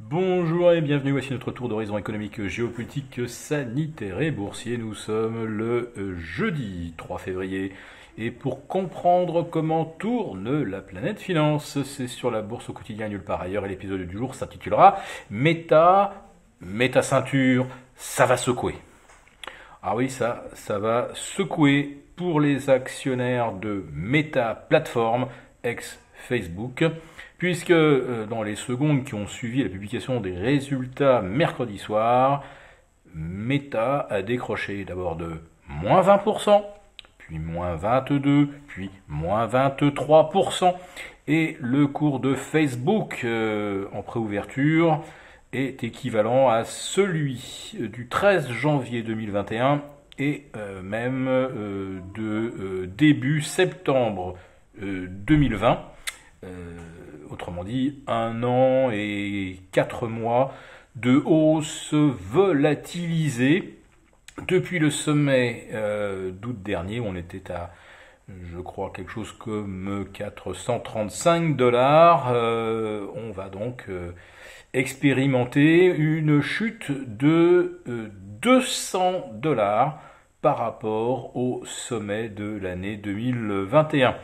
Bonjour et bienvenue, voici notre tour d'horizon économique, géopolitique, sanitaire et boursier. Nous sommes le jeudi 3 février et pour comprendre comment tourne la planète finance, c'est sur la bourse au quotidien nulle part ailleurs et l'épisode du jour s'intitulera Méta ceinture, ça va secouer. Ah oui, ça va secouer pour les actionnaires de Meta Platform, ex-Facebook, puisque dans les secondes qui ont suivi la publication des résultats mercredi soir, Meta a décroché d'abord de moins 20%, puis moins 22%, puis moins 23%, et le cours de Facebook en préouverture est équivalent à celui du 13 janvier 2021 et même de début septembre 2020. Autrement dit, 1 an et 4 mois de hausse volatilisée depuis le sommet d'août dernier où on était à, je crois, quelque chose comme 435 dollars. On va donc expérimenter une chute de 200 dollars par rapport au sommet de l'année 2021.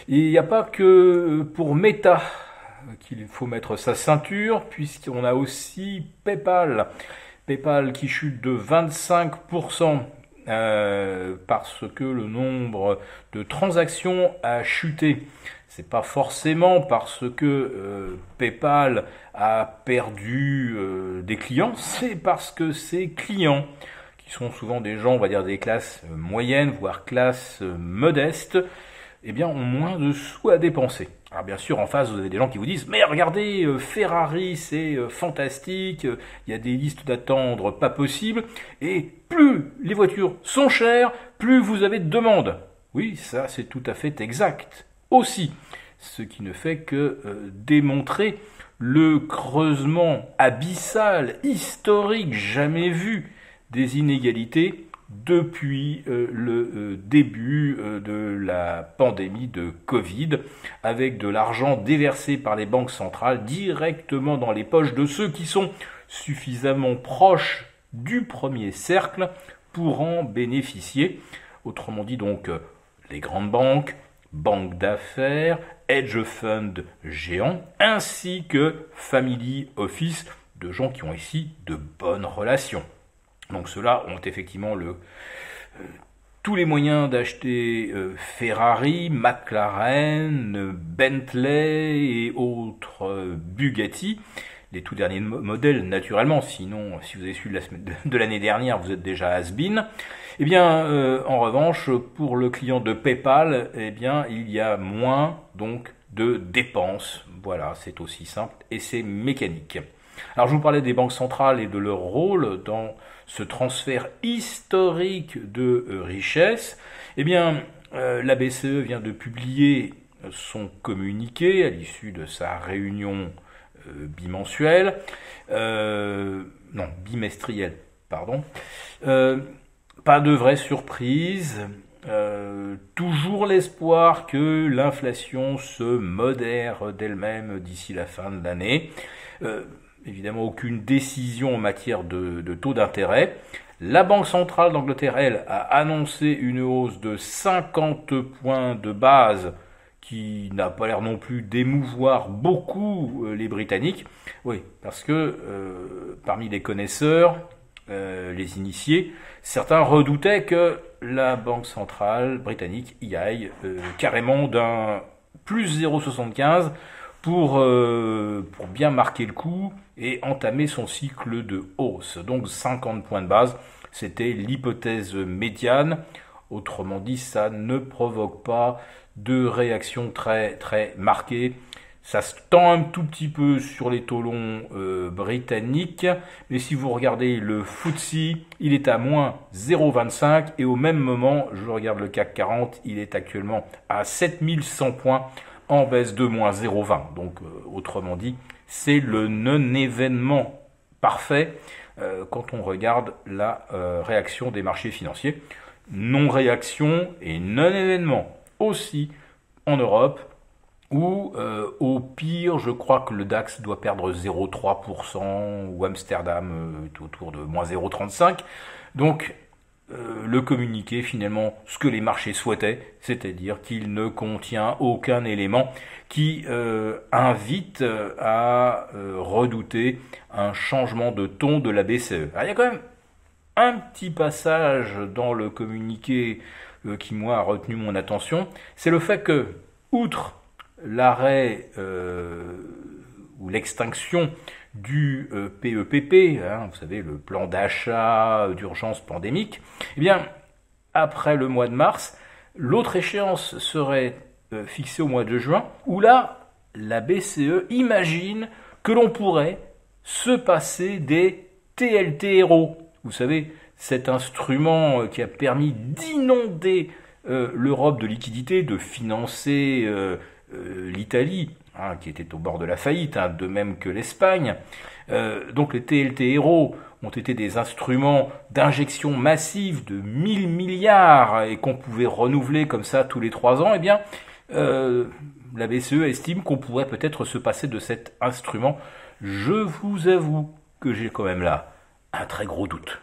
Il n'y a pas que pour Meta qu'il faut mettre sa ceinture, puisqu'on a aussi PayPal. PayPal qui chute de 25% parce que le nombre de transactions a chuté. C'est pas forcément parce que PayPal a perdu des clients, c'est parce que ses clients, qui sont souvent des gens, on va dire des classes moyennes, voire classes modestes, eh bien, ont moins de sous à dépenser. Alors bien sûr, en face, vous avez des gens qui vous disent « Mais regardez, Ferrari, c'est fantastique, il y a des listes d'attendre pas possibles, et plus les voitures sont chères, plus vous avez de demandes. » Oui, ça, c'est tout à fait exact. Aussi, ce qui ne fait que démontrer le creusement abyssal, historique, jamais vu des inégalités depuis le début de la pandémie de Covid, avec de l'argent déversé par les banques centrales directement dans les poches de ceux qui sont suffisamment proches du premier cercle pour en bénéficier. Autrement dit donc, les grandes banques, banques d'affaires, hedge funds géants, ainsi que family office de gens qui ont ici de bonnes relations. Donc ceux-là ont effectivement tous les moyens d'acheter Ferrari, McLaren, Bentley et autres Bugatti, les tout derniers modèles naturellement, sinon si vous avez suivi de l'année dernière, vous êtes déjà has-been. Eh bien, en revanche, pour le client de PayPal, eh bien, il y a moins donc de dépenses. Voilà, c'est aussi simple et c'est mécanique. Alors je vous parlais des banques centrales et de leur rôle dans ce transfert historique de richesse. Eh bien, la BCE vient de publier son communiqué à l'issue de sa réunion bimensuelle, non, bimestrielle, pardon. Pas de vraie surprise. Toujours l'espoir que l'inflation se modère d'elle-même d'ici la fin de l'année. Évidemment, aucune décision en matière de taux d'intérêt. La Banque centrale d'Angleterre, elle, a annoncé une hausse de 50 points de base qui n'a pas l'air non plus d'émouvoir beaucoup les Britanniques. Oui, parce que parmi les connaisseurs, les initiés, certains redoutaient que la Banque centrale britannique y aille carrément d'un plus 0,75 pour bien marquer le coup et entamer son cycle de hausse. Donc 50 points de base, c'était l'hypothèse médiane. Autrement dit, ça ne provoque pas de réaction très très marquée. Ça se tend un tout petit peu sur les taux longs britanniques, mais si vous regardez le FTSE, il est à moins 0,25 et au même moment, je regarde le CAC 40, il est actuellement à 7100 points en baisse de moins 0,20. Donc autrement dit, c'est le non-événement parfait quand on regarde la réaction des marchés financiers. Non-réaction et non-événement aussi en Europe. ou au pire, je crois que le DAX doit perdre 0,3%, ou Amsterdam est autour de moins 0,35%. Donc, le communiqué, finalement, ce que les marchés souhaitaient, c'est-à-dire qu'il ne contient aucun élément qui invite à redouter un changement de ton de la BCE. Alors, il y a quand même un petit passage dans le communiqué qui, moi, a retenu mon attention, c'est le fait que, outre l'arrêt ou l'extinction du PEPP, hein, vous savez, le plan d'achat d'urgence pandémique, eh bien, après le mois de mars, l'autre échéance serait fixée au mois de juin, où là, la BCE imagine que l'on pourrait se passer des TLTRO. Vous savez, cet instrument qui a permis d'inonder l'Europe de liquidités, de financer l'Italie, hein, qui était au bord de la faillite, hein, de même que l'Espagne. Donc les TLTRO ont été des instruments d'injection massive de 1000 milliards et qu'on pouvait renouveler comme ça tous les 3 ans. Eh bien, la BCE estime qu'on pourrait peut-être se passer de cet instrument. Je vous avoue que j'ai quand même là un très gros doute.